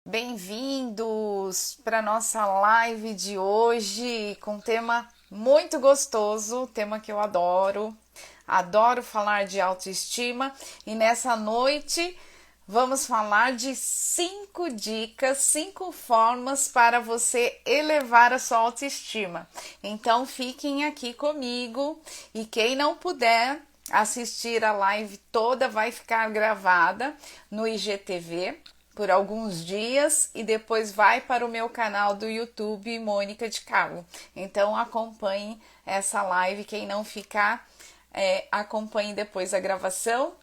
Bem-vindos para nossa live de hoje com um tema muito gostoso, tema que eu adoro. Adoro falar de autoestima e nessa noite vamos falar de 5 dicas, 5 formas para você elevar a sua autoestima. Então fiquem aqui comigo e quem não puder assistir a live toda vai ficar gravada no IGTV por alguns dias e depois vai para o meu canal do YouTube Mônica de Carlo. Então acompanhe essa live, quem não ficar, acompanhe depois a gravação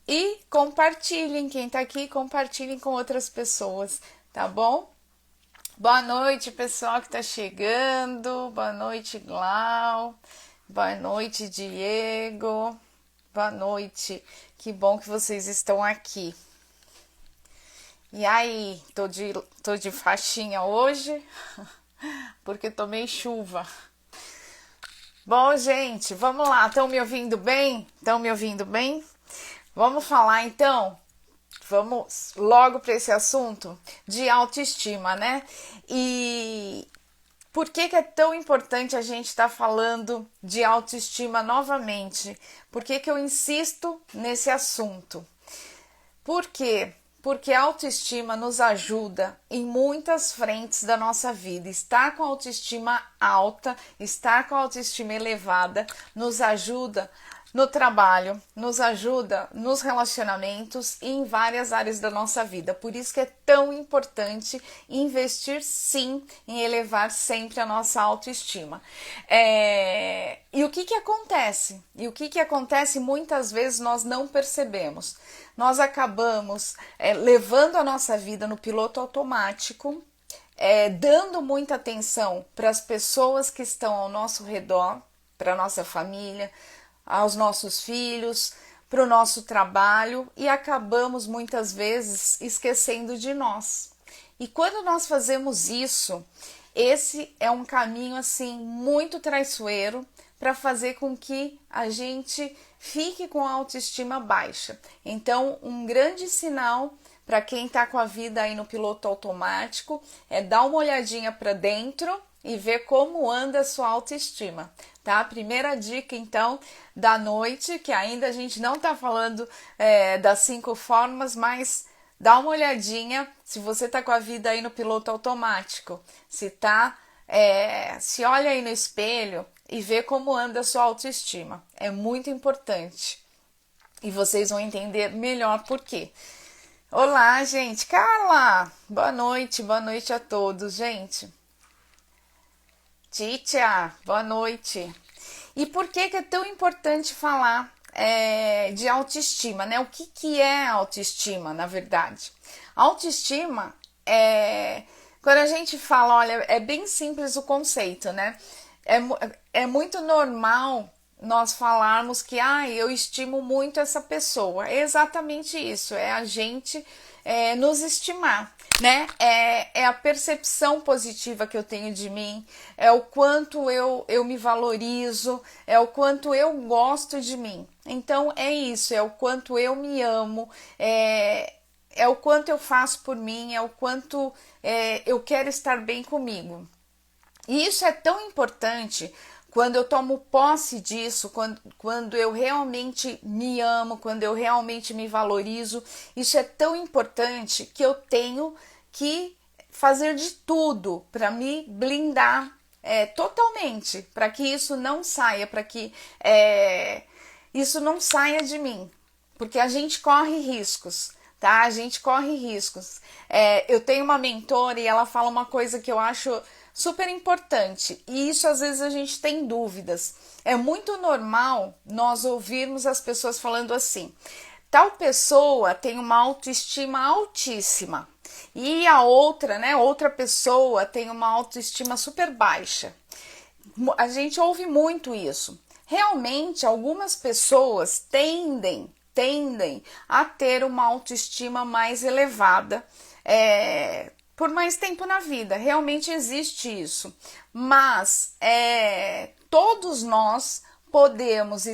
e compartilhem, quem tá aqui, compartilhem com outras pessoas, tá bom? Boa noite, pessoal que tá chegando, boa noite, Glau, boa noite, Diego, boa noite, que bom que vocês estão aqui. E aí, tô de faixinha hoje, porque tomei chuva. Bom, gente, vamos lá. Estão me ouvindo bem? Estão me ouvindo bem? Vamos falar então. Vamos logo para esse assunto de autoestima, né? E por que é tão importante a gente estar falando de autoestima novamente? Por que eu insisto nesse assunto? Por quê? Porque a autoestima nos ajuda em muitas frentes da nossa vida. Estar com a autoestima alta, estar com a autoestima elevada, nos ajuda no trabalho, nos ajuda nos relacionamentos e em várias áreas da nossa vida. Por isso que é tão importante investir sim em elevar sempre a nossa autoestima. E o que acontece? E o que acontece muitas vezes nós não percebemos. Nós acabamos levando a nossa vida no piloto automático, dando muita atenção para as pessoas que estão ao nosso redor, para a nossa família, aos nossos filhos, para o nosso trabalho e acabamos muitas vezes esquecendo de nós. E quando nós fazemos isso, esse é um caminho assim muito traiçoeiro para fazer com que a gente fique com a autoestima baixa. Então, um grande sinal para quem está com a vida aí no piloto automático é dar uma olhadinha para dentro e ver como anda a sua autoestima, tá? Primeira dica, então, da noite, que ainda a gente não tá falando das 5 formas, mas dá uma olhadinha se você tá com a vida aí no piloto automático, se tá, se olha aí no espelho e vê como anda a sua autoestima. É muito importante. E vocês vão entender melhor por quê. Olá, gente. Carla! Boa noite a todos, gente. Titia, boa noite. E por que é tão importante falar de autoestima, né? O que é autoestima, na verdade? Autoestima quando a gente fala, olha, é bem simples o conceito, né? É muito normal nós falarmos que eu estimo muito essa pessoa. É exatamente isso, é a gente nos estimar, né? É a percepção positiva que eu tenho de mim, é o quanto eu me valorizo, é o quanto eu gosto de mim. Então é isso, é o quanto eu me amo, é o quanto eu faço por mim, é o quanto eu quero estar bem comigo. E isso é tão importante quando eu tomo posse disso, quando eu realmente me amo, quando eu realmente me valorizo. Isso é tão importante que eu tenho que fazer de tudo para me blindar totalmente, para que isso não saia, para que isso não saia de mim, porque a gente corre riscos. Tá? A gente corre riscos. Eu tenho uma mentora e ela fala uma coisa que eu acho super importante, e isso às vezes a gente tem dúvidas. É muito normal nós ouvirmos as pessoas falando assim: tal pessoa tem uma autoestima altíssima e a outra, né, outra pessoa tem uma autoestima super baixa. A gente ouve muito isso. Realmente, algumas pessoas tendem a ter uma autoestima mais elevada, por mais tempo na vida. Realmente existe isso. Mas todos nós podemos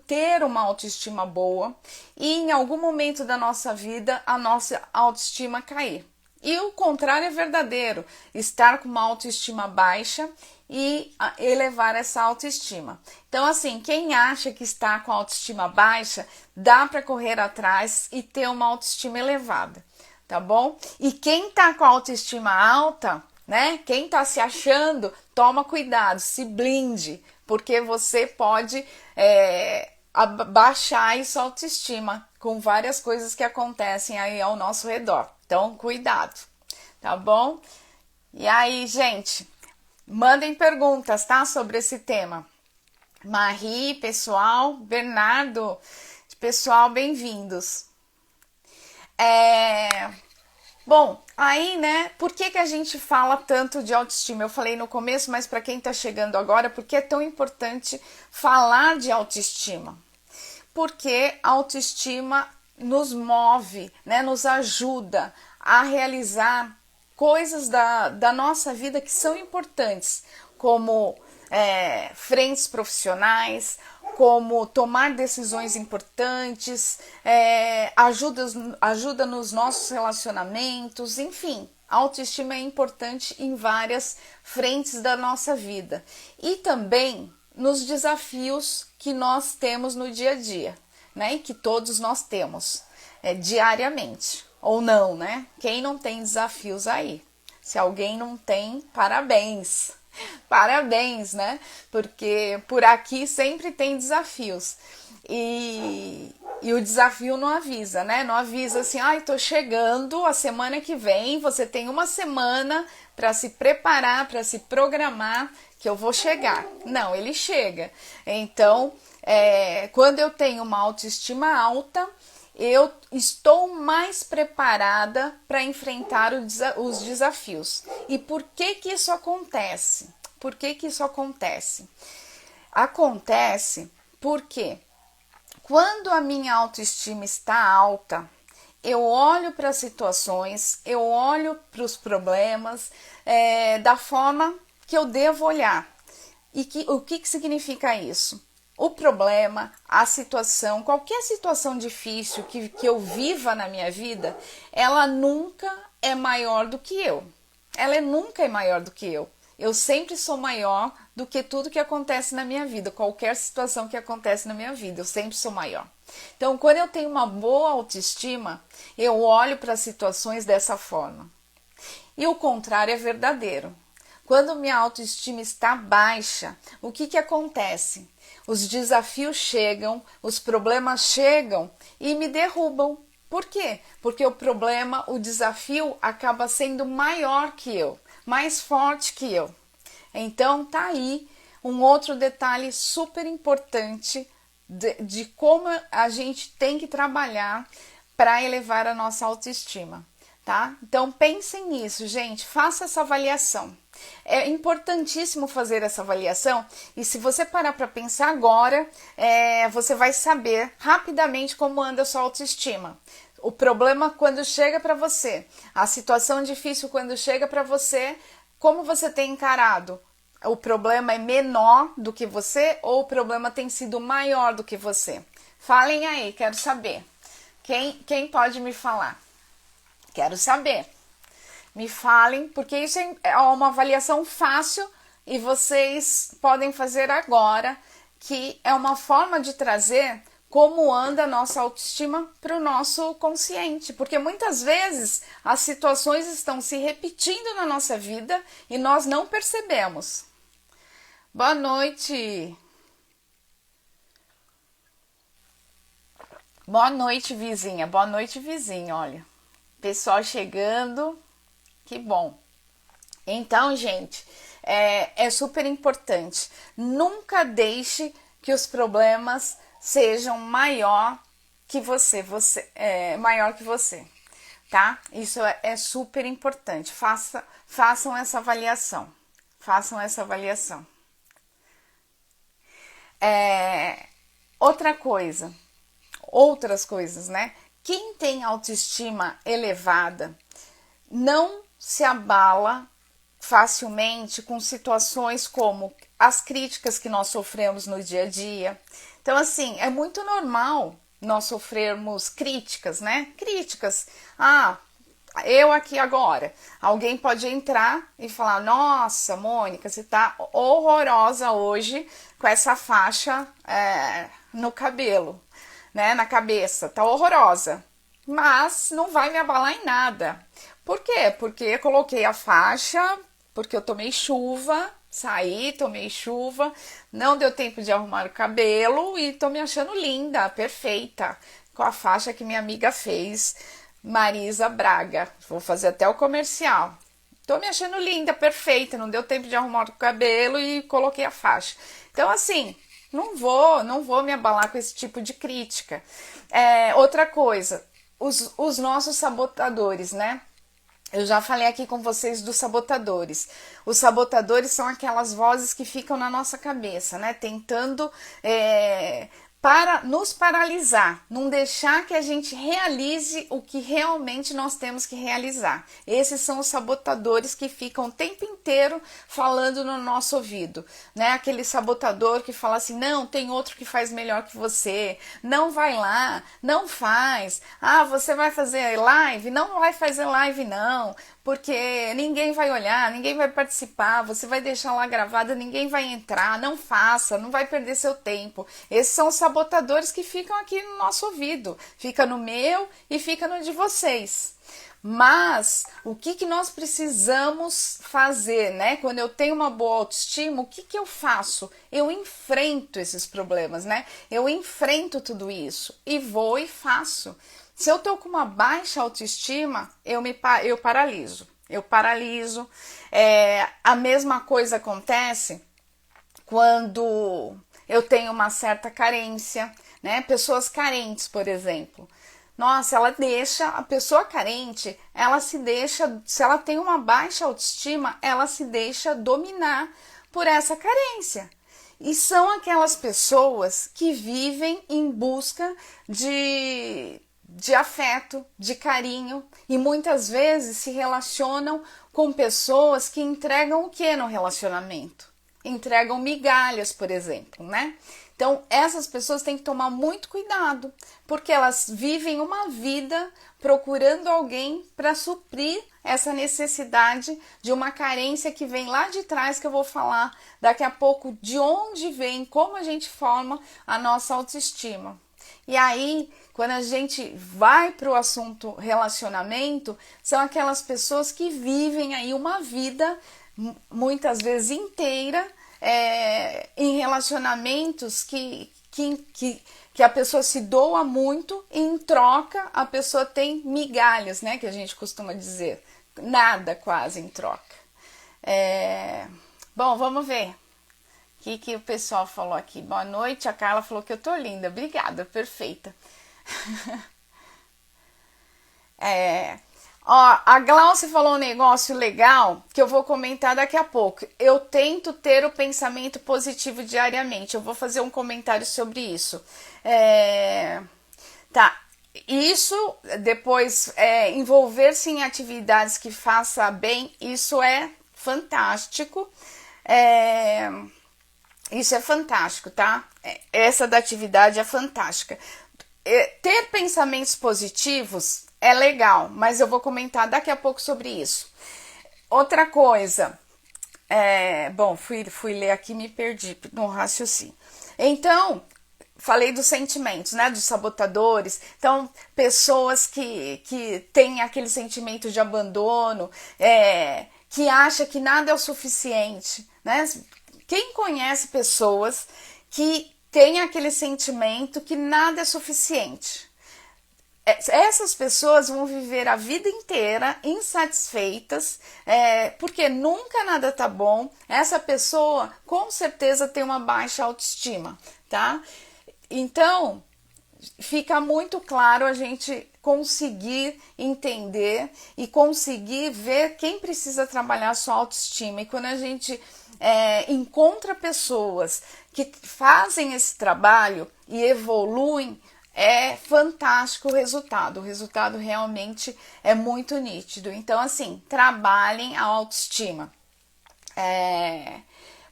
ter uma autoestima boa e em algum momento da nossa vida a nossa autoestima cair. E o contrário é verdadeiro, estar com uma autoestima baixa e elevar essa autoestima. Então, assim, quem acha que está com autoestima baixa, dá para correr atrás e ter uma autoestima elevada, tá bom? E quem tá com a autoestima alta, né? Quem tá se achando, toma cuidado, se blinde, porque você pode baixar sua autoestima com várias coisas que acontecem aí ao nosso redor. Então, cuidado, tá bom? E aí, gente, mandem perguntas, tá? Sobre esse tema. Marie, pessoal, Bernardo, pessoal, bem-vindos. Bom, aí, né, por que a gente fala tanto de autoestima? Eu falei no começo, mas para quem tá chegando agora, por que é tão importante falar de autoestima? Porque a autoestima nos move, né, nos ajuda a realizar coisas da nossa vida que são importantes, como frentes profissionais, como tomar decisões importantes, ajuda nos nossos relacionamentos, enfim. A autoestima é importante em várias frentes da nossa vida e também nos desafios que nós temos no dia a dia, né? E que todos nós temos diariamente, ou não, né? Quem não tem desafios aí? Se alguém não tem, parabéns! Parabéns, né? Porque por aqui sempre tem desafios. E o desafio não avisa, né? Não avisa assim, ai, tô chegando a semana que vem, você tem uma semana para se preparar, para se programar, que eu vou chegar. Não, ele chega. Então, quando eu tenho uma autoestima alta, eu estou mais preparada para enfrentar os desafios. E por que isso acontece? Por que isso acontece? Acontece porque quando a minha autoestima está alta, eu olho para as situações, eu olho para os problemas da forma que eu devo olhar. E o que significa isso? O problema, a situação, qualquer situação difícil que eu viva na minha vida, ela nunca é maior do que eu. Ela nunca é maior do que eu. Eu sempre sou maior do que tudo que acontece na minha vida, qualquer situação que acontece na minha vida, eu sempre sou maior. Então, quando eu tenho uma boa autoestima, eu olho para as situações dessa forma. E o contrário é verdadeiro. Quando minha autoestima está baixa, o que acontece? Os desafios chegam, os problemas chegam e me derrubam. Por quê? Porque o problema, o desafio acaba sendo maior que eu, mais forte que eu. Então tá aí um outro detalhe super importante de como a gente tem que trabalhar para elevar a nossa autoestima, tá? Então pensem nisso, gente, faça essa avaliação. É importantíssimo fazer essa avaliação e se você parar para pensar agora, você vai saber rapidamente como anda a sua autoestima. O problema quando chega para você, a situação difícil quando chega para você, como você tem encarado? O problema é menor do que você ou o problema tem sido maior do que você? Falem aí, quero saber. Quem pode me falar? Quero saber. Me falem, porque isso é uma avaliação fácil e vocês podem fazer agora, que é uma forma de trazer como anda a nossa autoestima para o nosso consciente, porque muitas vezes as situações estão se repetindo na nossa vida e nós não percebemos. Boa noite! Boa noite, vizinha. Boa noite, vizinho. Olha, pessoal chegando. Que bom. Então, gente, é super importante. Nunca deixe que os problemas sejam maior que você, maior que você, tá? Isso é super importante. Façam essa avaliação. Façam essa avaliação. Outras coisas, né? Quem tem autoestima elevada não se abala facilmente com situações como as críticas que nós sofremos no dia a dia. Então, assim, é muito normal nós sofrermos críticas, né? Críticas. eu aqui agora, alguém pode entrar e falar: nossa, Mônica, você tá horrorosa hoje com essa faixa no cabelo, né, na cabeça, tá horrorosa. Mas não vai me abalar em nada. Por quê? Porque eu coloquei a faixa, porque eu tomei chuva, saí, tomei chuva, não deu tempo de arrumar o cabelo e tô me achando linda, perfeita, com a faixa que minha amiga fez, Marisa Braga. Vou fazer até o comercial. Tô me achando linda, perfeita, não deu tempo de arrumar o cabelo e coloquei a faixa. Então, assim, não vou me abalar com esse tipo de crítica. Outra coisa, os nossos sabotadores, né? Eu já falei aqui com vocês dos sabotadores. Os sabotadores são aquelas vozes que ficam na nossa cabeça, né? Tentando para nos paralisar, não deixar que a gente realize o que realmente nós temos que realizar. Esses são os sabotadores que ficam o tempo inteiro falando no nosso ouvido, né? Aquele sabotador que fala assim: não, tem outro que faz melhor que você, não vai lá, não faz, você vai fazer live? Não vai fazer live não, porque ninguém vai olhar, ninguém vai participar, você vai deixar lá gravada, ninguém vai entrar, não faça, não vai perder seu tempo. Esses são os sabotadores que ficam aqui no nosso ouvido, fica no meu e fica no de vocês. Mas o que nós precisamos fazer, né? Quando eu tenho uma boa autoestima, o que eu faço? Eu enfrento esses problemas, né? Eu enfrento tudo isso e vou e faço. Se eu tô com uma baixa autoestima, eu paraliso. Eu paraliso. A mesma coisa acontece quando eu tenho uma certa carência, né? Pessoas carentes, por exemplo. Nossa, a pessoa carente, ela se deixa, se ela tem uma baixa autoestima, ela se deixa dominar por essa carência. E são aquelas pessoas que vivem em busca de afeto, de carinho, e muitas vezes se relacionam com pessoas que entregam o que no relacionamento? Entregam migalhas, por exemplo, né? Então, essas pessoas têm que tomar muito cuidado, porque elas vivem uma vida procurando alguém para suprir essa necessidade de uma carência que vem lá de trás, que eu vou falar daqui a pouco de onde vem, como a gente forma a nossa autoestima. E aí, quando a gente vai para o assunto relacionamento, são aquelas pessoas que vivem aí uma vida, muitas vezes inteira, em relacionamentos que a pessoa se doa muito e em troca a pessoa tem migalhas, né, que a gente costuma dizer, nada quase em troca. Bom, vamos ver o que o pessoal falou aqui. Boa noite, a Carla falou que eu tô linda, obrigada, perfeita. A Glaucia falou um negócio legal que eu vou comentar daqui a pouco. Eu tento ter o pensamento positivo diariamente. Eu vou fazer um comentário sobre isso. Tá. Isso, depois, envolver-se em atividades que faça bem, isso é fantástico. Isso é fantástico, tá? Essa da atividade é fantástica. Ter pensamentos positivos é legal, mas eu vou comentar daqui a pouco sobre isso. Outra coisa, bom, fui ler aqui e me perdi no raciocínio. Então, falei dos sentimentos, né, dos sabotadores. Então, pessoas que têm aquele sentimento de abandono, que acha que nada é o suficiente, né? Quem conhece pessoas que têm aquele sentimento que nada é suficiente? Essas pessoas vão viver a vida inteira insatisfeitas, porque nunca nada tá bom. Essa pessoa com certeza tem uma baixa autoestima, tá? Então, fica muito claro a gente conseguir entender e conseguir ver quem precisa trabalhar a sua autoestima. E quando a gente encontra pessoas que fazem esse trabalho e evoluem, é fantástico o resultado. O resultado realmente é muito nítido. Então, assim, trabalhem a autoestima.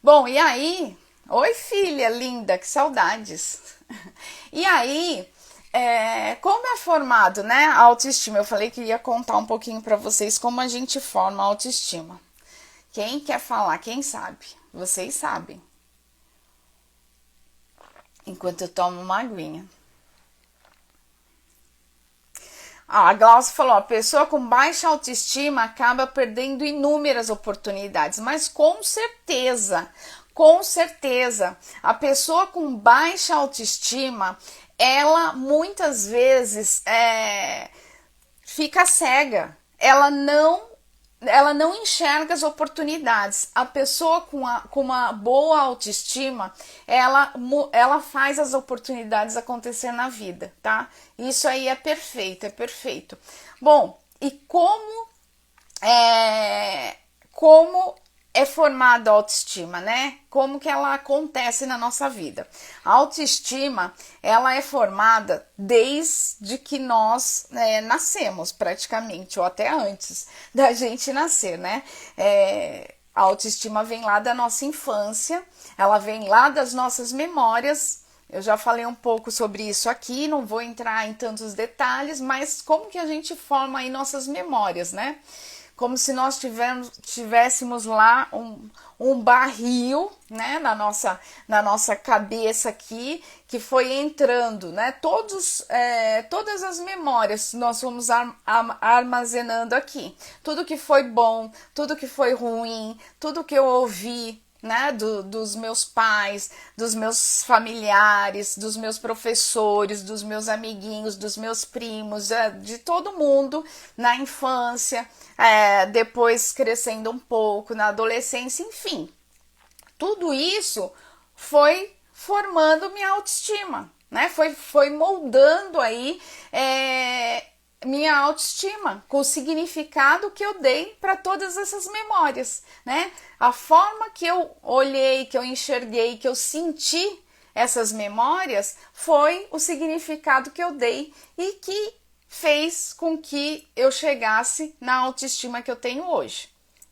Bom, e aí... Oi, filha linda, que saudades! E aí, Como é formado, né, a autoestima? Eu falei que ia contar um pouquinho para vocês como a gente forma a autoestima. Quem quer falar? Quem sabe? Vocês sabem. Enquanto eu tomo uma aguinha. A Glaucia falou, a pessoa com baixa autoestima acaba perdendo inúmeras oportunidades, mas com certeza, a pessoa com baixa autoestima, ela muitas vezes fica cega, ela não enxerga as oportunidades. A pessoa com uma boa autoestima, ela faz as oportunidades acontecer na vida, tá? Isso aí é perfeito, é perfeito. Bom, e como é formada a autoestima, né? Como que ela acontece na nossa vida? A autoestima, ela é formada desde que nós nascemos, praticamente, ou até antes da gente nascer, né? A autoestima vem lá da nossa infância, ela vem lá das nossas memórias. Eu já falei um pouco sobre isso aqui, não vou entrar em tantos detalhes, mas como que a gente forma aí nossas memórias, né? Como se nós tivéssemos lá um barril, né, na nossa cabeça aqui, que foi entrando, né, todas as memórias nós fomos armazenando aqui. Tudo que foi bom, tudo que foi ruim, tudo que eu ouvi, né, dos meus pais, dos meus familiares, dos meus professores, dos meus amiguinhos, dos meus primos, de todo mundo na infância, depois crescendo um pouco, na adolescência, enfim. Tudo isso foi formando minha autoestima, né? Foi moldando aí minha autoestima, com o significado que eu dei para todas essas memórias, né? A forma que eu olhei, que eu enxerguei, que eu senti essas memórias foi o significado que eu dei e que fez com que eu chegasse na autoestima que eu tenho hoje.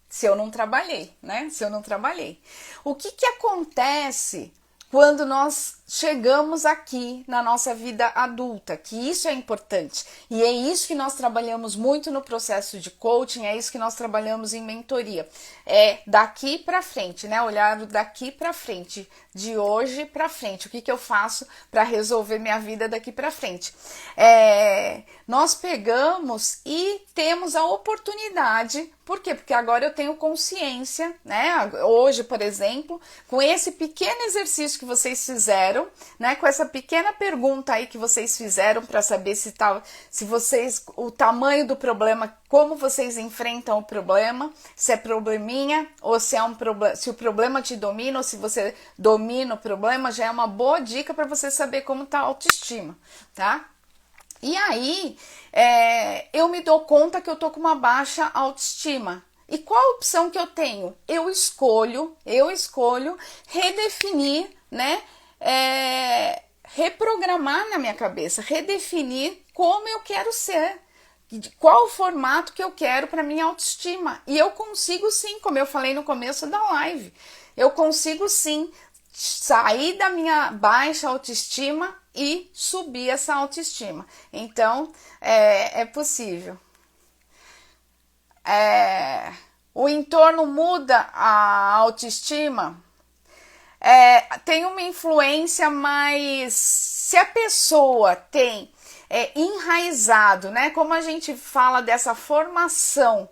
Se eu não trabalhei, né? Se eu não trabalhei. O que acontece quando nós chegamos aqui na nossa vida adulta, que isso é importante. E é isso que nós trabalhamos muito no processo de coaching, é isso que nós trabalhamos em mentoria. É daqui para frente, né? Olhar daqui para frente, de hoje para frente. O que eu faço para resolver minha vida daqui para frente? Nós pegamos e temos a oportunidade. Por quê? Porque agora eu tenho consciência, né? Hoje, por exemplo, com esse pequeno exercício que vocês fizeram, né? Com essa pequena pergunta aí que vocês fizeram para saber se vocês, o tamanho do problema, como vocês enfrentam o problema, se é probleminha ou se é se o problema te domina ou se você domina o problema, já é uma boa dica para você saber como tá a autoestima, tá? E aí, eu me dou conta que eu tô com uma baixa autoestima. E qual a opção que eu tenho? Eu escolho redefinir, né? Reprogramar na minha cabeça, redefinir como eu quero ser. Qual o formato que eu quero para minha autoestima. E eu consigo sim, como eu falei no começo da live, eu consigo sim sair da minha baixa autoestima e subir essa autoestima. Então, é possível. O entorno muda a autoestima. Tem uma influência, mas se a pessoa tem enraizado, né? Como a gente fala dessa formação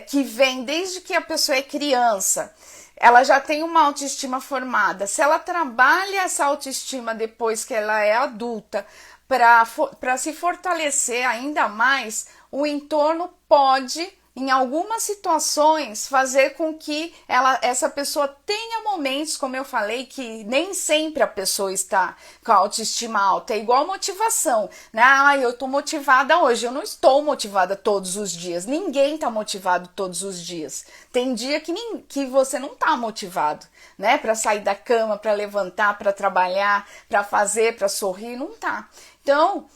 que vem desde que a pessoa é criança, ela já tem uma autoestima formada. Se ela trabalha essa autoestima depois que ela é adulta, para se fortalecer ainda mais, o entorno pode, em algumas situações, fazer com que essa pessoa tenha momentos, como eu falei, que nem sempre a pessoa está com a autoestima alta. É igual motivação, né? Eu estou motivada hoje. Eu não estou motivada todos os dias. Ninguém está motivado todos os dias. Tem dia que você não está motivado, né? Para sair da cama, para levantar, para trabalhar, para fazer, para sorrir, não tá. Então,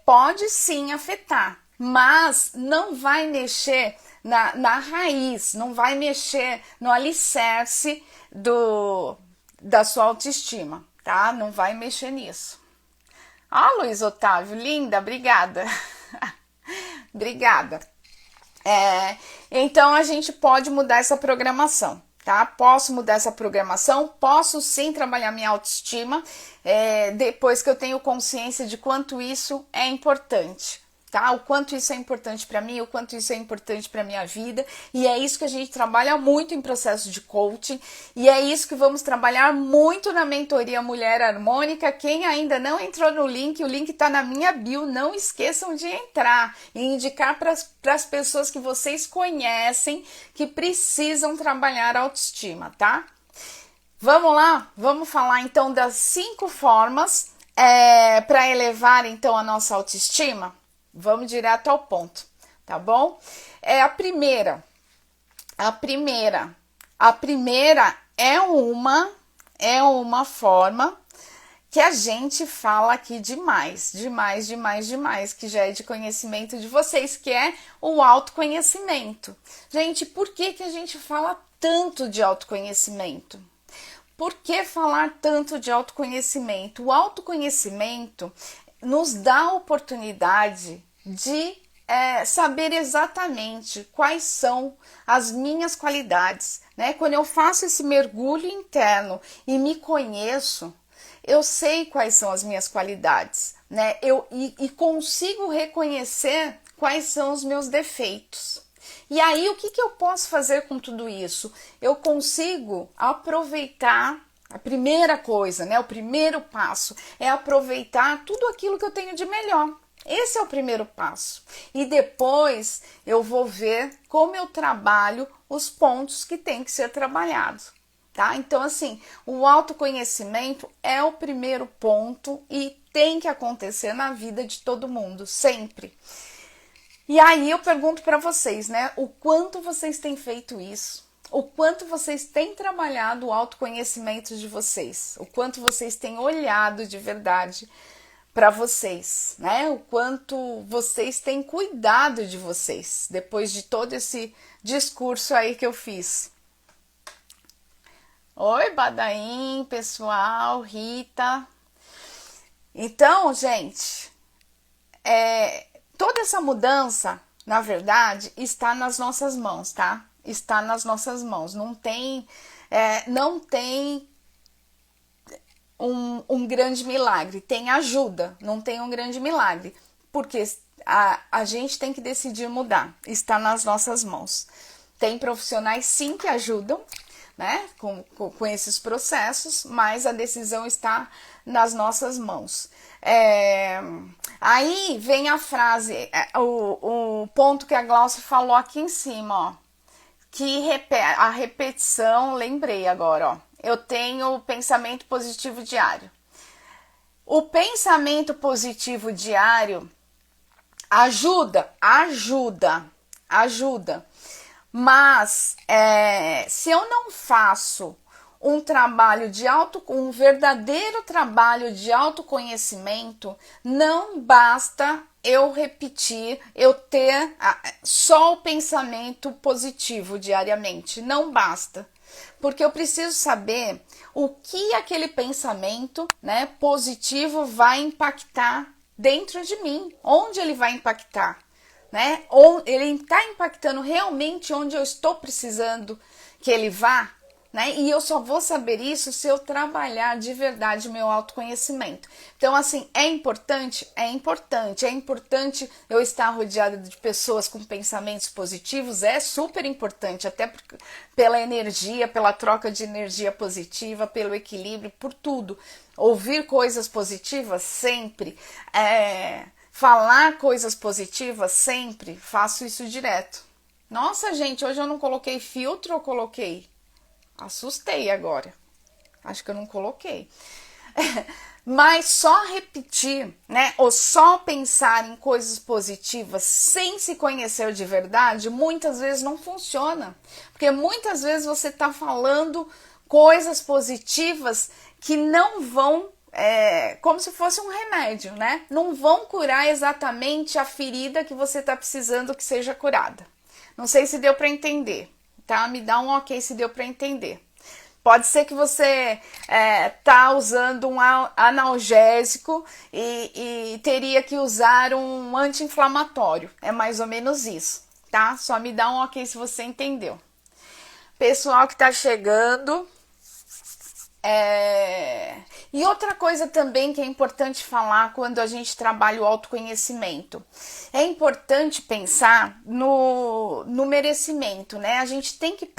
pode sim afetar, mas não vai mexer na raiz, não vai mexer no alicerce da sua autoestima, tá? Não vai mexer nisso. Ah, Luiz Otávio, linda, obrigada. Obrigada. Então a gente pode mudar essa programação, tá? Posso mudar essa programação, posso sim trabalhar minha autoestima, depois que eu tenho consciência de quanto isso é importante. Tá? O quanto isso é importante para mim, o quanto isso é importante para minha vida, e é isso que a gente trabalha muito em processo de coaching, e é isso que vamos trabalhar muito na mentoria Mulher Harmônica. Quem ainda não entrou no link, o link está na minha bio, não esqueçam de entrar e indicar para as pessoas que vocês conhecem que precisam trabalhar a autoestima, tá? Vamos lá? Vamos falar então das 5 formas para elevar então a nossa autoestima? Vamos direto ao ponto, tá bom? A primeira é uma forma que a gente fala aqui demais, que já é de conhecimento de vocês, que é o autoconhecimento. Gente, por que a gente fala tanto de autoconhecimento? Por que falar tanto de autoconhecimento? O autoconhecimento nos dá a oportunidade de saber exatamente quais são as minhas qualidades, né? Quando eu faço esse mergulho interno e me conheço, eu sei quais são as minhas qualidades, né? E consigo reconhecer quais são os meus defeitos. E aí, o que eu posso fazer com tudo isso? Eu consigo aproveitar. A primeira coisa, né, o primeiro passo é aproveitar tudo aquilo que eu tenho de melhor. Esse é o primeiro passo. E depois eu vou ver como eu trabalho os pontos que tem que ser trabalhados, tá? Então, assim, o autoconhecimento é o primeiro ponto e tem que acontecer na vida de todo mundo, sempre. E aí eu pergunto para vocês, né, o quanto vocês têm feito isso? O quanto vocês têm trabalhado o autoconhecimento de vocês, o quanto vocês têm olhado de verdade para vocês, né? O quanto vocês têm cuidado de vocês, depois de todo esse discurso aí que eu fiz. Oi, Badaim, pessoal, Rita. Então, gente, toda essa mudança, na verdade, está nas nossas mãos, tá? Está nas nossas mãos. Não tem um grande milagre. Tem ajuda, não tem um grande milagre. Porque a gente tem que decidir mudar. Está nas nossas mãos. Tem profissionais, sim, que ajudam, né, com esses processos, mas a decisão está nas nossas mãos. Aí vem a frase, o ponto que a Glaucia falou aqui em cima, ó. Que a repetição, lembrei agora, ó. Eu tenho pensamento positivo diário. O pensamento positivo diário ajuda. Mas se eu não faço um verdadeiro trabalho de autoconhecimento, não basta eu repetir, eu ter só o pensamento positivo diariamente. Não basta. Porque eu preciso saber o que aquele pensamento, né, positivo vai impactar dentro de mim. Onde ele vai impactar, né? Ele está impactando realmente onde eu estou precisando que ele vá, né? E eu só vou saber isso se eu trabalhar de verdade o meu autoconhecimento. Então, assim, é importante eu estar rodeada de pessoas com pensamentos positivos, é super importante, até pela energia, pela troca de energia positiva, pelo equilíbrio, por tudo. Ouvir coisas positivas sempre, falar coisas positivas sempre, faço isso direto. Nossa, gente, hoje eu não coloquei filtro ou coloquei? Assustei agora. Acho que eu não coloquei. Mas só repetir, né? Ou só pensar em coisas positivas sem se conhecer de verdade, muitas vezes não funciona. Porque muitas vezes você está falando coisas positivas que não vão, como se fosse um remédio, né? Não vão curar exatamente a ferida que você está precisando que seja curada. Não sei se deu para entender, tá? Me dá um ok se deu para entender. Pode ser que você tá usando um analgésico e teria que usar um anti-inflamatório. É mais ou menos isso, tá? Só me dá um ok se você entendeu. Pessoal que tá chegando. E outra coisa também que é importante falar quando a gente trabalha o autoconhecimento. É importante pensar no merecimento, né? A gente tem que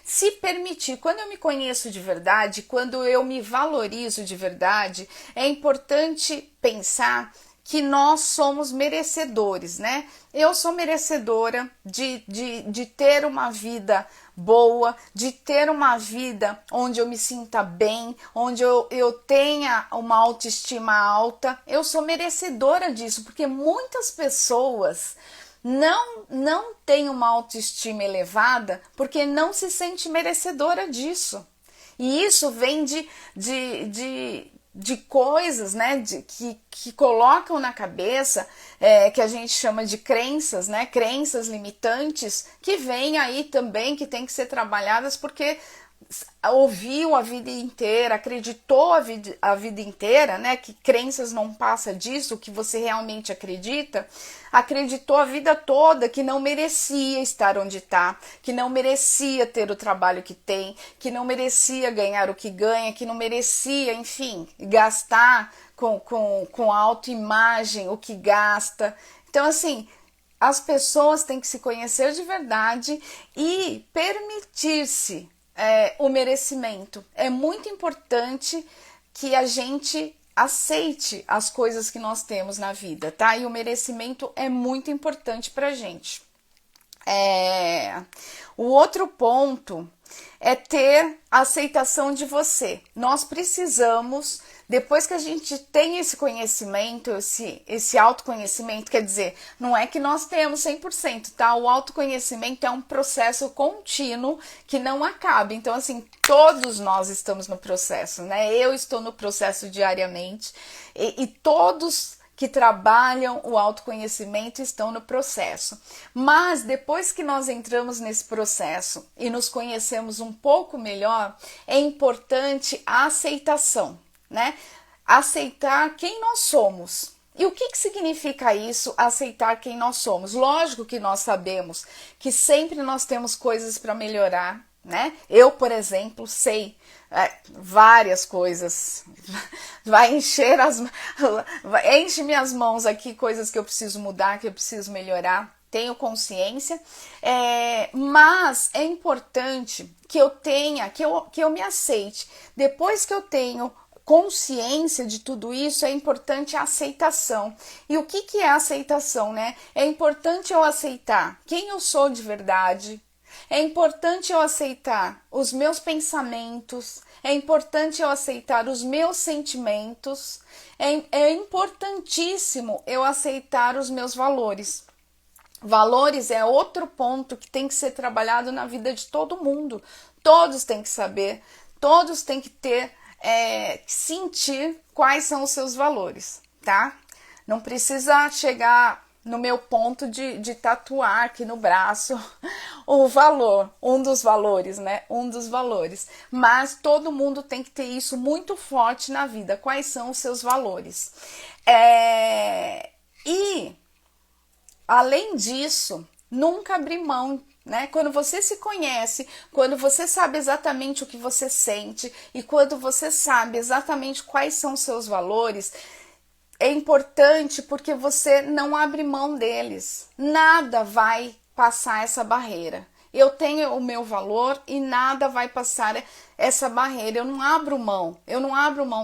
se permitir. Quando eu me conheço de verdade, quando eu me valorizo de verdade, é importante pensar que nós somos merecedores, né? Eu sou merecedora de ter uma vida boa, de ter uma vida onde eu me sinta bem, onde eu tenha uma autoestima alta. Eu sou merecedora disso, porque muitas pessoas não têm uma autoestima elevada porque não se sente merecedora disso. E isso vem de coisas, né, que colocam na cabeça, que a gente chama de crenças, né, crenças limitantes, que vêm aí também, que tem que ser trabalhadas, porque ouviu a vida inteira, acreditou a vida inteira, né, que crenças não passa disso, que você realmente acredita, acreditou a vida toda que não merecia estar onde está, que não merecia ter o trabalho que tem, que não merecia ganhar o que ganha, que não merecia, enfim, gastar com autoimagem o que gasta. Então, assim, as pessoas têm que se conhecer de verdade e permitir-se o merecimento. É muito importante que a gente aceite as coisas que nós temos na vida, tá? E o merecimento é muito importante pra gente. O outro ponto é ter a aceitação de você. Nós precisamos, depois que a gente tem esse conhecimento, esse autoconhecimento, quer dizer, não é que nós temos 100%, tá? O autoconhecimento é um processo contínuo que não acaba. Então, assim, todos nós estamos no processo, né? Eu estou no processo diariamente e todos que trabalham o autoconhecimento estão no processo. Mas depois que nós entramos nesse processo e nos conhecemos um pouco melhor, é importante a aceitação, né? Aceitar quem nós somos. E o que significa isso, aceitar quem nós somos? Lógico que nós sabemos que sempre nós temos coisas para melhorar, né? Eu, por exemplo, sei várias coisas. Vai enche minhas mãos aqui, coisas que eu preciso mudar, que eu preciso melhorar. Tenho consciência, mas é importante que eu tenha, que eu me aceite. Depois que eu tenho consciência de tudo isso, é importante a aceitação. E o que é a aceitação, né? É importante eu aceitar quem eu sou de verdade. É importante eu aceitar os meus pensamentos, é importante eu aceitar os meus sentimentos, é importantíssimo eu aceitar os meus valores. Valores é outro ponto que tem que ser trabalhado na vida de todo mundo. Todos têm que saber, todos têm que ter, sentir quais são os seus valores, tá? Não precisa chegar no meu ponto de tatuar aqui no braço o valor, um dos valores, né? Um dos valores. Mas todo mundo tem que ter isso muito forte na vida. Quais são os seus valores? E, além disso, nunca abrir mão, né? Quando você se conhece, quando você sabe exatamente o que você sente e quando você sabe exatamente quais são os seus valores, é importante porque você não abre mão deles. Nada vai passar essa barreira. Eu tenho o meu valor e nada vai passar essa barreira. Eu não abro mão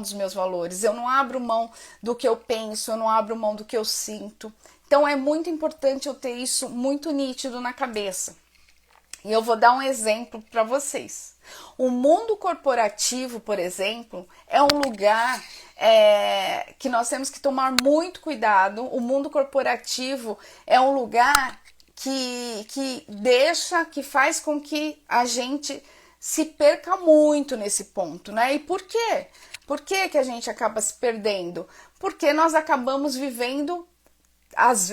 dos meus valores, eu não abro mão do que eu penso, eu não abro mão do que eu sinto. Então é muito importante eu ter isso muito nítido na cabeça. E eu vou dar um exemplo para vocês. O mundo corporativo, por exemplo, é um lugar que nós temos que tomar muito cuidado. O mundo corporativo é um lugar que faz com que a gente se perca muito nesse ponto, né? E por quê? Por que a gente acaba se perdendo? Porque nós acabamos vivendo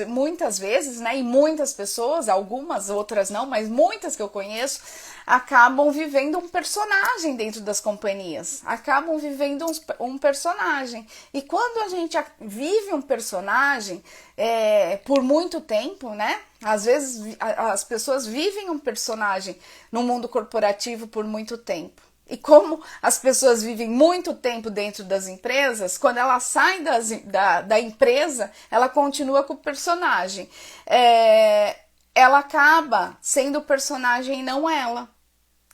muitas vezes, né, e muitas pessoas, algumas, outras não, mas muitas que eu conheço, acabam vivendo um personagem dentro das companhias, acabam vivendo um personagem. E quando a gente vive um personagem por muito tempo, né, às vezes as pessoas vivem um personagem no mundo corporativo por muito tempo. E como as pessoas vivem muito tempo dentro das empresas, quando ela sai da empresa, ela continua com o personagem. Ela acaba sendo o personagem e não ela.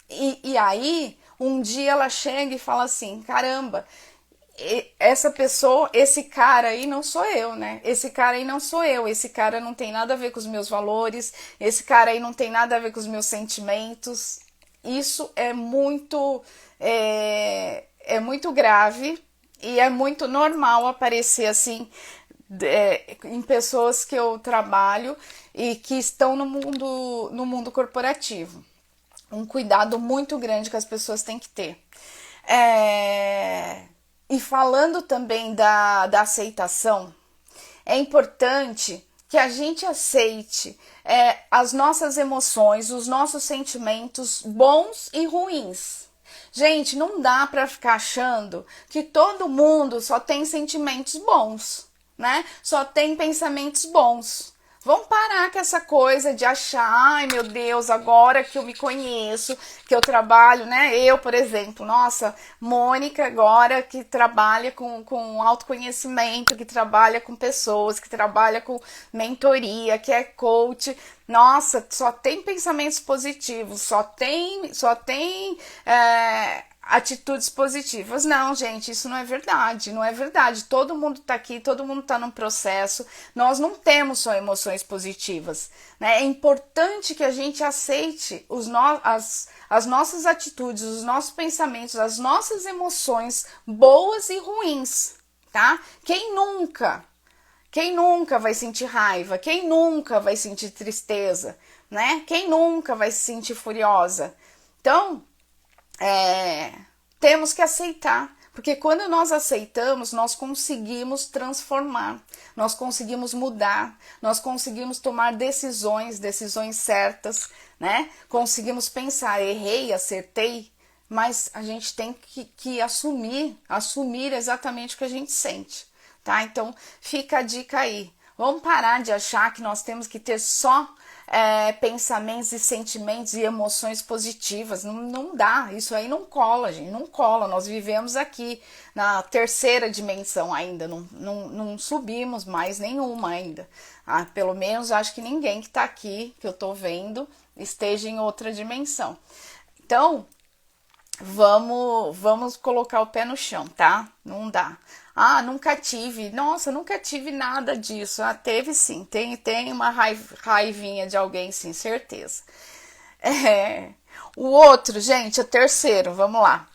E aí, um dia ela chega e fala assim, caramba, essa pessoa, esse cara aí não sou eu, né? Esse cara aí não sou eu, esse cara não tem nada a ver com os meus valores, esse cara aí não tem nada a ver com os meus sentimentos. Isso é muito grave e é muito normal aparecer assim em pessoas que eu trabalho e que estão no mundo corporativo. Um cuidado muito grande que as pessoas têm que ter. E falando também da aceitação, é importante que a gente aceite as nossas emoções, os nossos sentimentos bons e ruins. Gente, não dá para ficar achando que todo mundo só tem sentimentos bons, né? Só tem pensamentos bons. Vamos parar com essa coisa de achar, ai meu Deus, agora que eu me conheço, que eu trabalho, né? Eu, por exemplo, nossa, Mônica agora que trabalha com autoconhecimento, que trabalha com pessoas, que trabalha com mentoria, que é coach, nossa, só tem pensamentos positivos, só tem atitudes positivas. Não, gente, isso não é verdade, não é verdade. Todo mundo tá aqui, todo mundo tá num processo, nós não temos só emoções positivas, né? É importante que a gente aceite as nossas atitudes, os nossos pensamentos, as nossas emoções boas e ruins, tá? Quem nunca vai sentir raiva? Quem nunca vai sentir tristeza, né? Quem nunca vai se sentir furiosa? Então, temos que aceitar, porque quando nós aceitamos, nós conseguimos transformar, nós conseguimos mudar, nós conseguimos tomar decisões certas, né? Conseguimos pensar, errei, acertei, mas a gente tem que assumir exatamente o que a gente sente, tá? Então fica a dica aí. Vamos parar de achar que nós temos que ter só pensamentos e sentimentos e emoções positivas. Não dá, isso aí não cola, gente, não cola. Nós vivemos aqui na terceira dimensão ainda, não subimos mais nenhuma ainda. Pelo menos acho que ninguém que está aqui, que eu estou vendo, esteja em outra dimensão. Então, vamos colocar o pé no chão, tá? Não dá. Nunca tive. Nossa, nunca tive nada disso. Teve sim. Tem uma raivinha de alguém, sim, certeza. O outro, gente, o terceiro, vamos lá.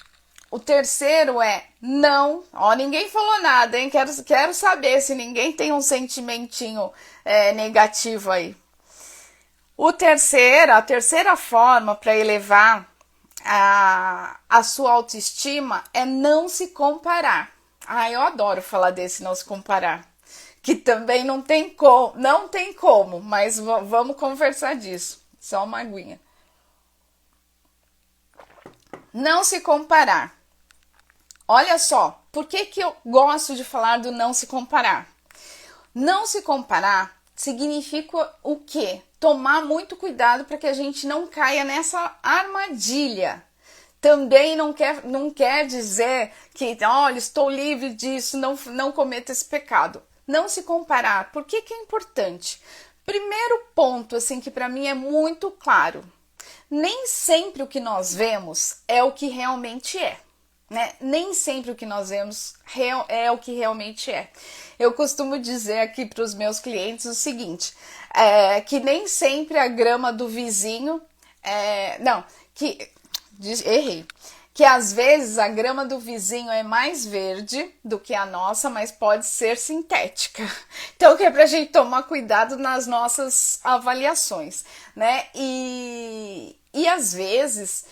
O terceiro é não. Ninguém falou nada, hein? Quero saber se ninguém tem um sentimentinho negativo aí. A terceira forma para elevar a sua autoestima é não se comparar. Eu adoro falar desse não se comparar, que também não tem como, mas vamos conversar disso. Só uma aguinha. Não se comparar. Olha só, por que eu gosto de falar do não se comparar? Não se comparar significa o quê? Tomar muito cuidado para que a gente não caia nessa armadilha. Também não quer dizer que, olha, estou livre disso, não cometa esse pecado. Não se comparar. Por que é importante? Primeiro ponto, assim, que para mim é muito claro. Nem sempre o que nós vemos é o que realmente é. Né? Nem sempre o que nós vemos é o que realmente é. Eu costumo dizer aqui para os meus clientes o seguinte, que nem sempre a grama do vizinho... Errei. Que às vezes a grama do vizinho é mais verde do que a nossa, mas pode ser sintética. Então, que é pra gente tomar cuidado nas nossas avaliações, né? E às vezes,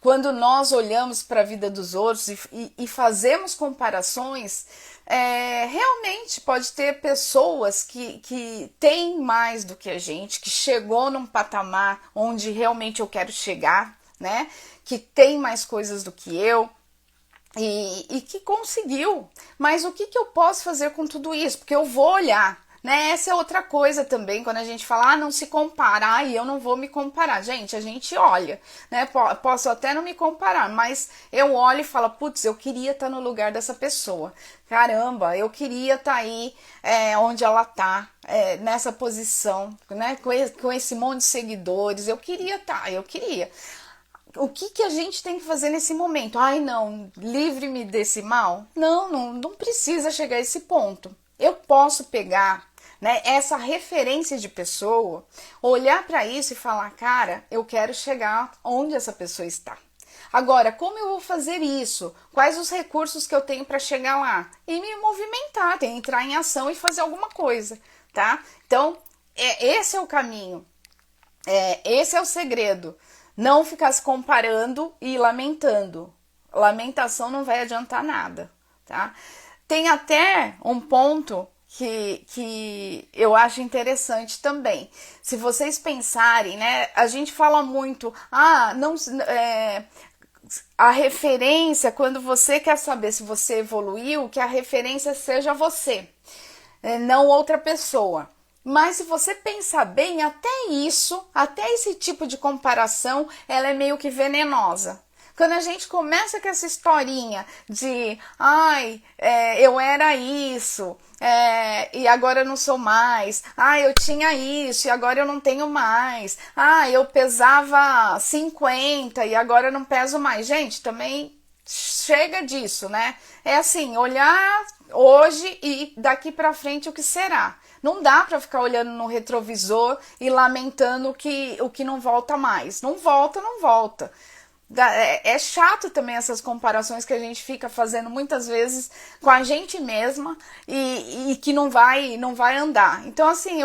quando nós olhamos para a vida dos outros e fazemos comparações, realmente pode ter pessoas que têm mais do que a gente, que chegou num patamar onde realmente eu quero chegar, né? Que tem mais coisas do que eu. E que conseguiu. Mas o que eu posso fazer com tudo isso? Porque eu vou olhar, né? Essa é outra coisa também, quando a gente fala, não se compara, eu não vou me comparar. Gente, a gente olha, né? Posso até não me comparar, mas eu olho e falo, putz, eu queria estar no lugar dessa pessoa. Caramba, eu queria estar aí onde ela tá, nessa posição, né? Com esse monte de seguidores. Eu queria estar, eu queria. O que a gente tem que fazer nesse momento? Ai, não, livre-me desse mal? Não precisa chegar a esse ponto. Eu posso pegar, né, essa referência de pessoa, olhar para isso e falar, cara, eu quero chegar onde essa pessoa está. Agora, como eu vou fazer isso? Quais os recursos que eu tenho para chegar lá? E me movimentar, entrar em ação e fazer alguma coisa, tá? Então, esse é o caminho. Esse é o segredo. Não ficar se comparando e lamentando. Lamentação não vai adiantar nada, tá? Tem até um ponto que eu acho interessante também. Se vocês pensarem, né? A gente fala muito, não, a referência, quando você quer saber se você evoluiu, que a referência seja você, não outra pessoa. Mas se você pensar bem, até isso, até esse tipo de comparação, ela é meio que venenosa. Quando a gente começa com essa historinha de, eu era isso, e agora eu não sou mais, eu tinha isso e agora eu não tenho mais, eu pesava 50 e agora eu não peso mais. Gente, também chega disso, né? É assim, olhar hoje e daqui pra frente o que será. Não dá para ficar olhando no retrovisor e lamentando o que não volta mais. Não volta, não volta. É chato também essas comparações que a gente fica fazendo muitas vezes com a gente mesma e que não vai andar. Então, assim,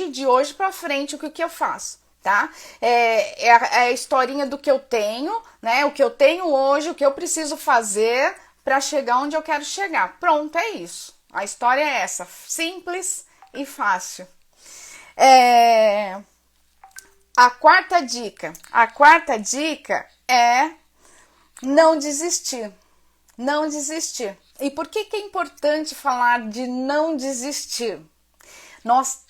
de hoje para frente, o que eu faço? Tá? É a historinha do que eu tenho, né? O que eu tenho hoje, o que eu preciso fazer para chegar onde eu quero chegar. Pronto, é isso. A história é essa, simples e fácil. A quarta dica é não desistir. Não desistir. E por que é importante falar de não desistir? Nós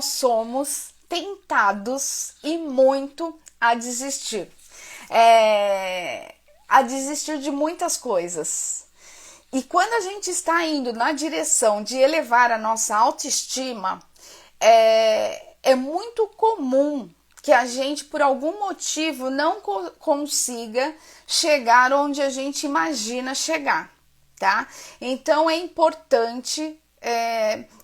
somos tentados e muito a desistir. A desistir de muitas coisas. E quando a gente está indo na direção de elevar a nossa autoestima, é muito comum que a gente, por algum motivo, não consiga chegar onde a gente imagina chegar, tá? Então é importante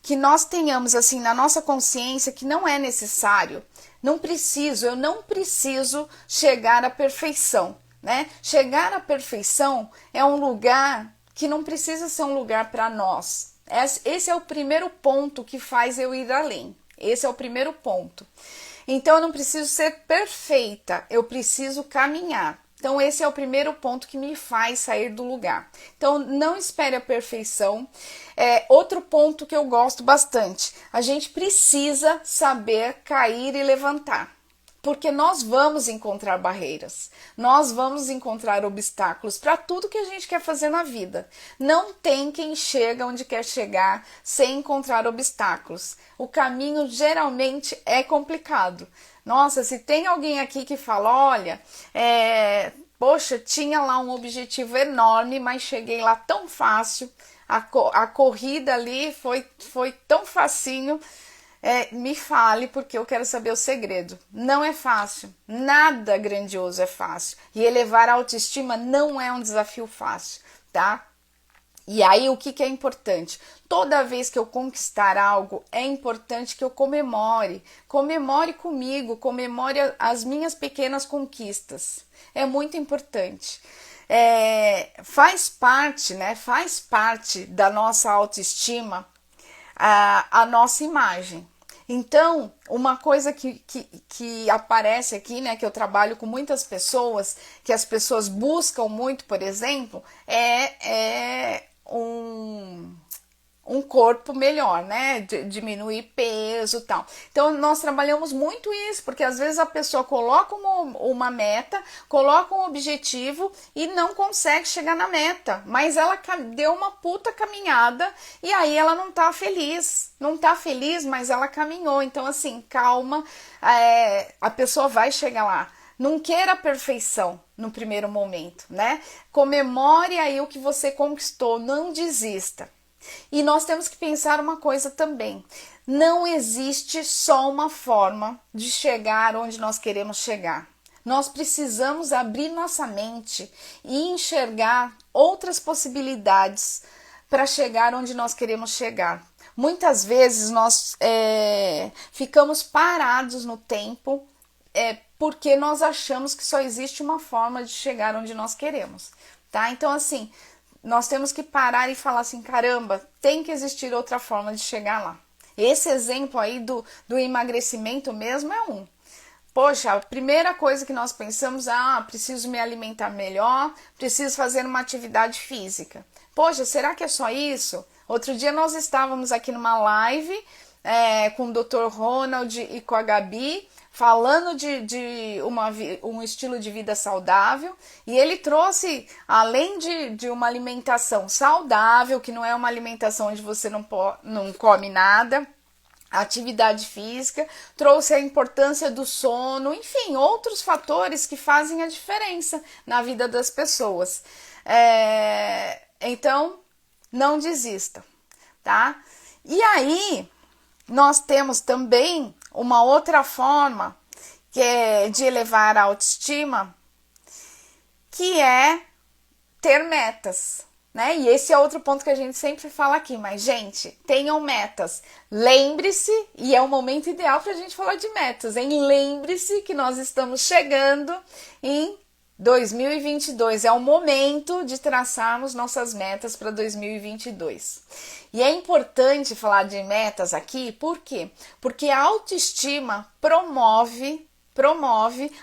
que nós tenhamos assim na nossa consciência que não é necessário, eu não preciso chegar à perfeição, né? Chegar à perfeição é um lugar que não precisa ser um lugar para nós. Esse é o primeiro ponto que faz eu ir além. Esse é o primeiro ponto. Então eu não preciso ser perfeita, eu preciso caminhar. Então esse é o primeiro ponto que me faz sair do lugar. Então não espere a perfeição. Outro ponto que eu gosto bastante, a gente precisa saber cair e levantar. Porque nós vamos encontrar barreiras, nós vamos encontrar obstáculos para tudo que a gente quer fazer na vida. Não tem quem chega onde quer chegar sem encontrar obstáculos. O caminho geralmente é complicado. Nossa, se tem alguém aqui que fala, olha, poxa, tinha lá um objetivo enorme, mas cheguei lá tão fácil, a corrida ali foi tão facinho. Me fale, porque eu quero saber o segredo. Não é fácil, nada grandioso é fácil. E elevar a autoestima não é um desafio fácil, tá? E aí o que é importante? Toda vez que eu conquistar algo, é importante que eu comemore. Comemore comigo, comemore as minhas pequenas conquistas. É muito importante. Faz parte, né? Faz parte da nossa autoestima a nossa imagem. Então, uma coisa que aparece aqui, né, que eu trabalho com muitas pessoas, que as pessoas buscam muito, por exemplo, é um corpo melhor, né? Diminuir peso e tal. Então, nós trabalhamos muito isso, porque às vezes a pessoa coloca uma meta, coloca um objetivo e não consegue chegar na meta, mas ela deu uma puta caminhada e aí ela não tá feliz. Não tá feliz, mas ela caminhou. Então, assim, calma, a pessoa vai chegar lá. Não queira a perfeição no primeiro momento, né? Comemore aí o que você conquistou, não desista. E nós temos que pensar uma coisa também: não existe só uma forma de chegar onde nós queremos chegar. Nós precisamos abrir nossa mente e enxergar outras possibilidades para chegar onde nós queremos chegar. Muitas vezes nós ficamos parados no tempo porque nós achamos que só existe uma forma de chegar onde nós queremos, tá? Então, assim, nós temos que parar e falar assim, caramba, tem que existir outra forma de chegar lá. Esse exemplo aí do emagrecimento mesmo é um. Poxa, a primeira coisa que nós pensamos é, preciso me alimentar melhor, preciso fazer uma atividade física. Poxa, será que é só isso? Outro dia nós estávamos aqui numa live com o Dr. Ronald e com a Gabi, falando de um estilo de vida saudável, e ele trouxe, além de uma alimentação saudável, que não é uma alimentação onde você não come nada, atividade física, trouxe a importância do sono, enfim, outros fatores que fazem a diferença na vida das pessoas. Então, não desista, tá? E aí, nós temos também uma outra forma que é de elevar a autoestima, que é ter metas, né? E esse é outro ponto que a gente sempre fala aqui, mas gente, tenham metas. Lembre-se, e é o momento ideal para a gente falar de metas, hein? Lembre-se que nós estamos chegando em 2022, é o momento de traçarmos nossas metas para 2022. E é importante falar de metas aqui, por quê? Porque a autoestima promove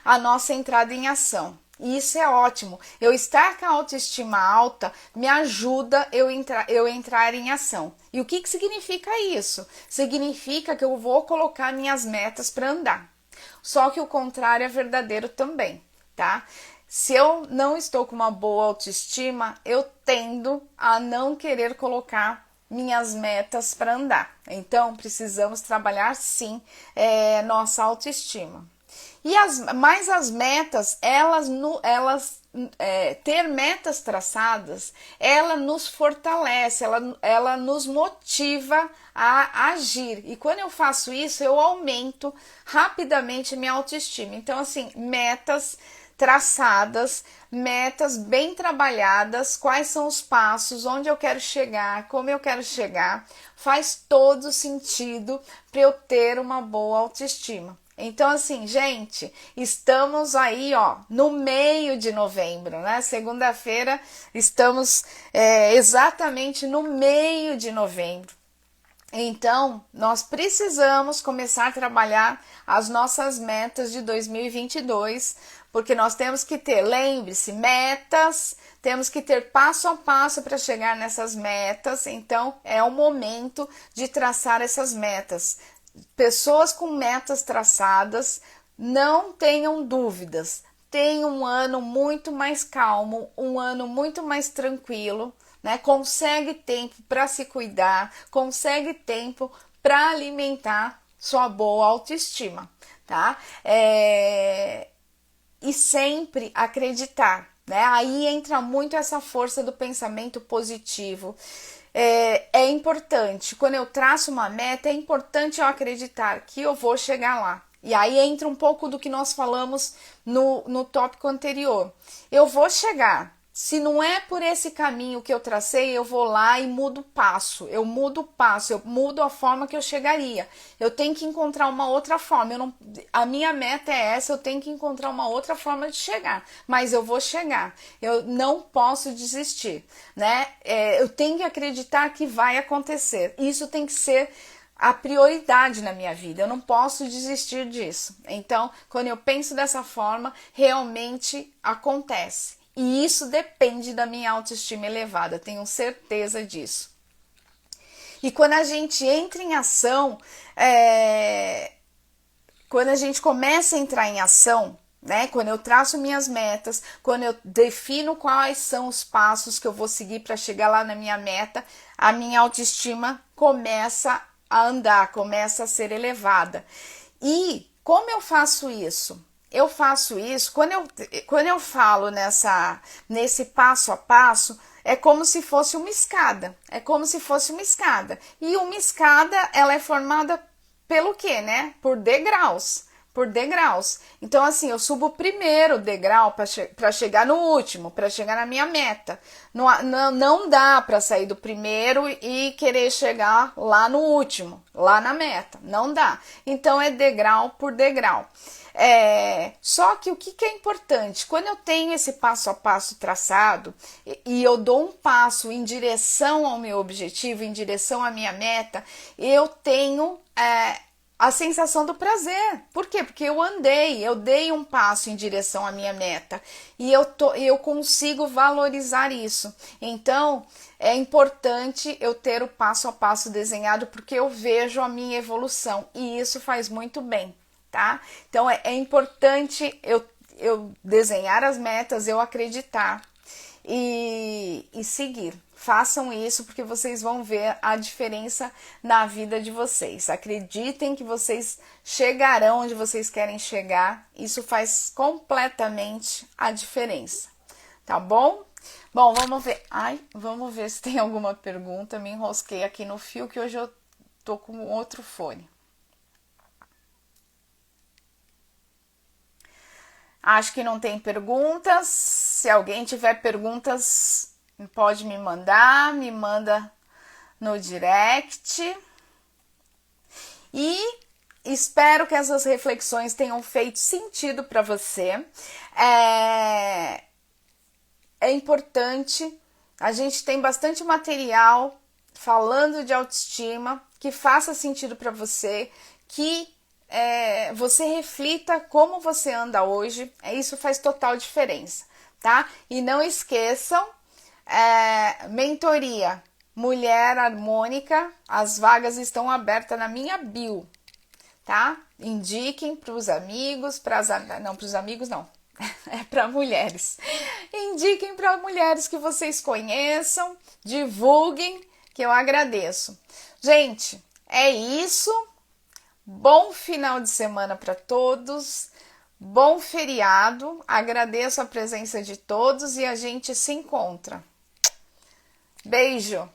a nossa entrada em ação. E isso é ótimo. Eu estar com a autoestima alta me ajuda eu entrar em ação. E o que significa isso? Significa que eu vou colocar minhas metas para andar. Só que o contrário é verdadeiro também, tá? Se eu não estou com uma boa autoestima, eu tendo a não querer colocar minhas metas para andar. Então, precisamos trabalhar sim nossa autoestima. Mas as metas, ter metas traçadas, ela nos fortalece, ela nos motiva a agir. E quando eu faço isso, eu aumento rapidamente minha autoestima. Então, assim, metas traçadas, metas bem trabalhadas, quais são os passos, onde eu quero chegar, como eu quero chegar, faz todo sentido para eu ter uma boa autoestima. Então, assim, gente, estamos aí, no meio de novembro, né? Segunda-feira, estamos exatamente no meio de novembro. Então, nós precisamos começar a trabalhar as nossas metas de 2022, porque nós temos que ter, lembre-se, metas, temos que ter passo a passo para chegar nessas metas. Então, é o momento de traçar essas metas. Pessoas com metas traçadas, não tenham dúvidas, tenham um ano muito mais calmo, um ano muito mais tranquilo, né? Consegue tempo para se cuidar, consegue tempo para alimentar sua boa autoestima, tá? E sempre acreditar, né? Aí entra muito essa força do pensamento positivo. É importante, quando eu traço uma meta, é importante eu acreditar que eu vou chegar lá. E aí entra um pouco do que nós falamos no tópico anterior. Eu vou chegar. Se não é por esse caminho que eu tracei, eu vou lá e mudo o passo. Eu mudo a forma que eu chegaria. Eu tenho que encontrar uma outra forma. A minha meta é essa, eu tenho que encontrar uma outra forma de chegar. Mas eu vou chegar. Eu não posso desistir, né? Eu tenho que acreditar que vai acontecer. Isso tem que ser a prioridade na minha vida, eu não posso desistir disso. Então, quando eu penso dessa forma, realmente acontece. E isso depende da minha autoestima elevada, tenho certeza disso. E quando a gente entra em ação, quando a gente começa a entrar em ação, né? Quando eu traço minhas metas, quando eu defino quais são os passos que eu vou seguir para chegar lá na minha meta, a minha autoestima começa a andar, começa a ser elevada. E como eu faço isso? Eu faço isso quando eu falo nesse passo a passo, é como se fosse uma escada. É como se fosse uma escada. E uma escada, ela é formada pelo quê, né? Por degraus. Por degraus. Então, assim, eu subo o primeiro degrau para chegar no último, para chegar na minha meta. Não dá para sair do primeiro e querer chegar lá no último, lá na meta. Não dá. Então, é degrau por degrau. Só que o que é importante? Quando eu tenho esse passo a passo traçado e eu dou um passo em direção ao meu objetivo, em direção à minha meta, eu tenho a sensação do prazer. Por quê? Porque eu dei um passo em direção à minha meta e eu consigo valorizar isso. Então, é importante eu ter o passo a passo desenhado porque eu vejo a minha evolução e isso faz muito bem, tá? Então, é importante eu desenhar as metas, eu acreditar e seguir. Façam isso porque vocês vão ver a diferença na vida de vocês. Acreditem que vocês chegarão onde vocês querem chegar. Isso faz completamente a diferença. Tá bom? Bom, vamos ver. Vamos ver se tem alguma pergunta. Me enrosquei aqui no fio que hoje eu tô com outro fone. Acho que não tem perguntas. Se alguém tiver perguntas, pode me manda no direct. E espero que essas reflexões tenham feito sentido para você. É importante, a gente tem bastante material falando de autoestima que faça sentido para você, que você reflita como você anda hoje, isso faz total diferença, tá? E não esqueçam, mentoria Mulher Harmônica, as vagas estão abertas na minha bio, tá? Indiquem para os amigos, não, para os amigos não, é para mulheres. Indiquem para mulheres que vocês conheçam, divulguem, que eu agradeço. Gente, é isso. Bom final de semana para todos, bom feriado, agradeço a presença de todos e a gente se encontra. Beijo!